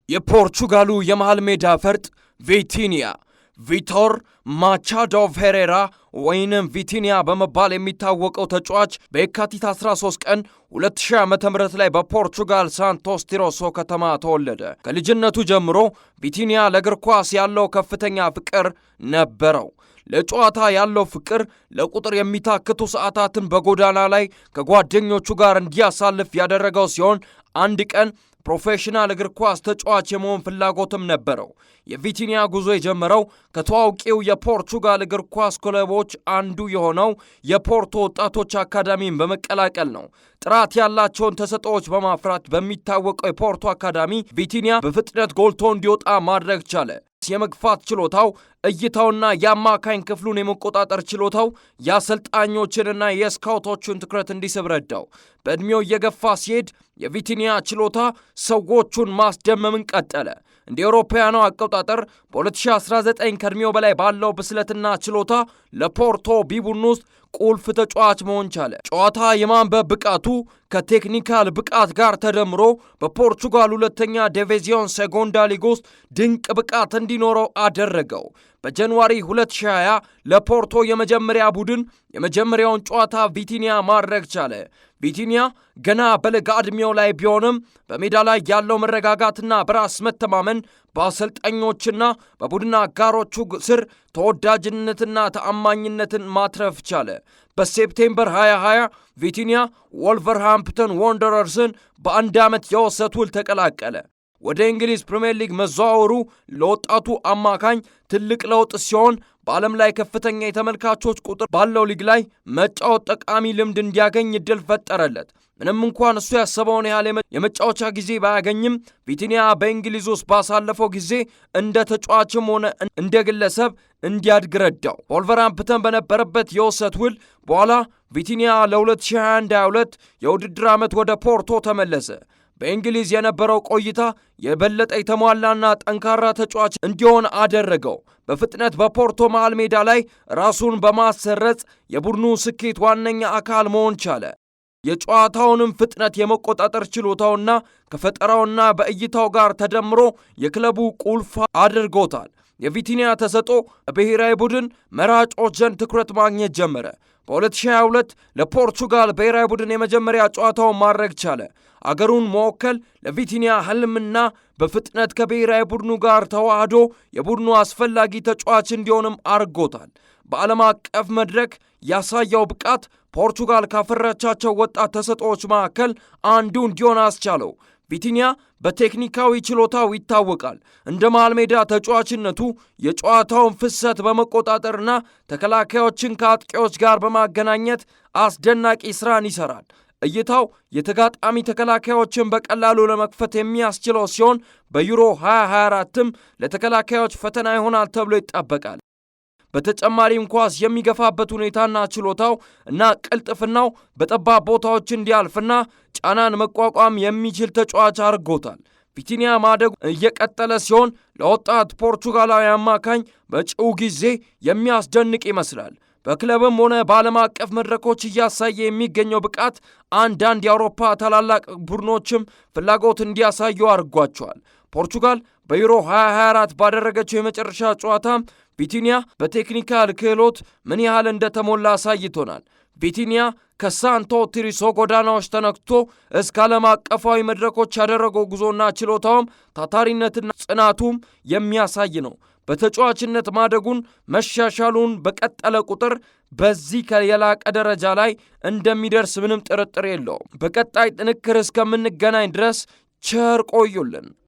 የፖርቹጋሉ የመሃል ሜዳ ፈርጥ ቪቲኒያ ቪቶር ማቻዶ ፌሬራ ወይንም ቪቲኒያ በመባል የሚታወቀው ተጫዋች በየካቲት 13 ቀን 2000 ዓ.ም ላይ በፖርቹጋል ሳንቶስ ቲሮሶ ከተማ ተወለደ። ከልጅነቱ ጀምሮ ቪቲኒያ ለእግር ኳስ ያለው ከፍተኛ ፍቅር ነበረው። ለጨዋታ ያለው ፍቅር ለቁጥር የሚታክቱ ሰዓታትን በጎዳና ላይ ከጓደኞቹ ጋር እንዲያሳልፍ ያደረገው ሲሆን አንድ ቀን ፕሮፌሽናል እግር ኳስ ተጫዋች የመሆን ፍላጎትም ነበረው። የቪቲኒያ ጉዞ የጀመረው ከታዋቂው የፖርቹጋል እግር ኳስ ክለቦች አንዱ የሆነው የፖርቶ ወጣቶች አካዳሚን በመቀላቀል ነው። ጥራት ያላቸውን ተሰጥኦዎች በማፍራት በሚታወቀው የፖርቶ አካዳሚ ቪቲኒያ በፍጥነት ጎልቶ እንዲወጣ ማድረግ ቻለ። የመግፋት ችሎታው፣ እይታውና የአማካኝ ክፍሉን የመቆጣጠር ችሎታው የአሰልጣኞችንና የስካውቶችን ትኩረት እንዲስብ ረዳው። በዕድሜው እየገፋ ሲሄድ የቪቲኒያ ችሎታ ሰዎቹን ማስደመምን ቀጠለ። እንደ አውሮፓውያኑ አቆጣጠር በ2019 ከዕድሜው በላይ ባለው ብስለትና ችሎታ ለፖርቶ ቢ ቡድን ውስጥ ቁልፍ ተጫዋች መሆን ቻለ። ጨዋታ የማንበብ ብቃቱ ከቴክኒካል ብቃት ጋር ተደምሮ በፖርቹጋል ሁለተኛ ዲቪዚዮን ሴጎንዳ ሊግ ውስጥ ድንቅ ብቃት እንዲኖረው አደረገው። በጃንዋሪ 2020 ለፖርቶ የመጀመሪያ ቡድን የመጀመሪያውን ጨዋታ ቪቲኒያ ማድረግ ቻለ። ቪቲኒያ ገና በለጋ ዕድሜው ላይ ቢሆንም በሜዳ ላይ ያለው መረጋጋትና በራስ መተማመን በአሰልጣኞችና በቡድን አጋሮቹ ስር ተወዳጅነትና ተአማኝነትን ማትረፍ ቻለ። በሴፕቴምበር 2020 ቪቲኒያ ወልቨርሃምፕተን ዋንደረርስን በአንድ ዓመት የውሰት ውል ተቀላቀለ። ወደ እንግሊዝ ፕሪምየር ሊግ መዘዋወሩ ለወጣቱ አማካኝ ትልቅ ለውጥ ሲሆን በዓለም ላይ ከፍተኛ የተመልካቾች ቁጥር ባለው ሊግ ላይ መጫወት ጠቃሚ ልምድ እንዲያገኝ እድል ፈጠረለት። ምንም እንኳን እሱ ያሰበውን ያህል የመጫወቻ ጊዜ ባያገኝም ቪቲኒያ በእንግሊዝ ውስጥ ባሳለፈው ጊዜ እንደ ተጫዋችም ሆነ እንደ ግለሰብ እንዲያድግ ረዳው። ወልቨርሃምፕተን በነበረበት የውሰት ውል በኋላ ቪቲኒያ ለ2021-22 የውድድር ዓመት ወደ ፖርቶ ተመለሰ። በእንግሊዝ የነበረው ቆይታ የበለጠ የተሟላና ጠንካራ ተጫዋች እንዲሆን አደረገው። በፍጥነት በፖርቶ መሃል ሜዳ ላይ ራሱን በማሰረጽ የቡድኑ ስኬት ዋነኛ አካል መሆን ቻለ። የጨዋታውንም ፍጥነት የመቆጣጠር ችሎታውና ከፈጠራውና በእይታው ጋር ተደምሮ የክለቡ ቁልፍ አድርጎታል። የቪቲኒያ ተሰጥኦ በብሔራዊ ቡድን መራጮች ዘንድ ትኩረት ማግኘት ጀመረ። በ2022 ለፖርቹጋል ብሔራዊ ቡድን የመጀመሪያ ጨዋታውን ማድረግ ቻለ። አገሩን መወከል ለቪቲኒያ ህልምና በፍጥነት ከብሔራዊ ቡድኑ ጋር ተዋህዶ የቡድኑ አስፈላጊ ተጫዋች እንዲሆንም አድርጎታል። በዓለም አቀፍ መድረክ ያሳየው ብቃት ፖርቹጋል ካፈራቻቸው ወጣት ተሰጥኦዎች መካከል አንዱ እንዲሆን አስቻለው። ቪቲኒያ በቴክኒካዊ ችሎታው ይታወቃል። እንደ መሃል ሜዳ ተጫዋችነቱ የጨዋታውን ፍሰት በመቆጣጠርና ተከላካዮችን ከአጥቂዎች ጋር በማገናኘት አስደናቂ ስራን ይሰራል። እይታው የተጋጣሚ ተከላካዮችን በቀላሉ ለመክፈት የሚያስችለው ሲሆን በዩሮ 2024ም ለተከላካዮች ፈተና ይሆናል ተብሎ ይጠበቃል። በተጨማሪም ኳስ የሚገፋበት ሁኔታና ችሎታው እና ቅልጥፍናው በጠባብ ቦታዎች እንዲያልፍና ጫናን መቋቋም የሚችል ተጫዋች አድርጎታል። ቪቲኒያ ማደጉ እየቀጠለ ሲሆን ለወጣት ፖርቹጋላዊ አማካኝ በጭው ጊዜ የሚያስደንቅ ይመስላል። በክለብም ሆነ በዓለም አቀፍ መድረኮች እያሳየ የሚገኘው ብቃት አንዳንድ የአውሮፓ ታላላቅ ቡድኖችም ፍላጎት እንዲያሳዩ አድርጓቸዋል። ፖርቹጋል በዩሮ 2024 ባደረገችው የመጨረሻ ጨዋታ ቪቲኒያ በቴክኒካል ክህሎት ምን ያህል እንደተሞላ አሳይቶናል። ቪቲኒያ ከሳንቶ ቲሪሶ ጎዳናዎች ተነክቶ እስከ ዓለም አቀፋዊ መድረኮች ያደረገው ጉዞና ችሎታውም ታታሪነትና ጽናቱም የሚያሳይ ነው። በተጫዋችነት ማደጉን መሻሻሉን በቀጠለ ቁጥር በዚህ የላቀ ደረጃ ላይ እንደሚደርስ ምንም ጥርጥር የለውም። በቀጣይ ጥንክር እስከምንገናኝ ድረስ ቸር ቆዩልን።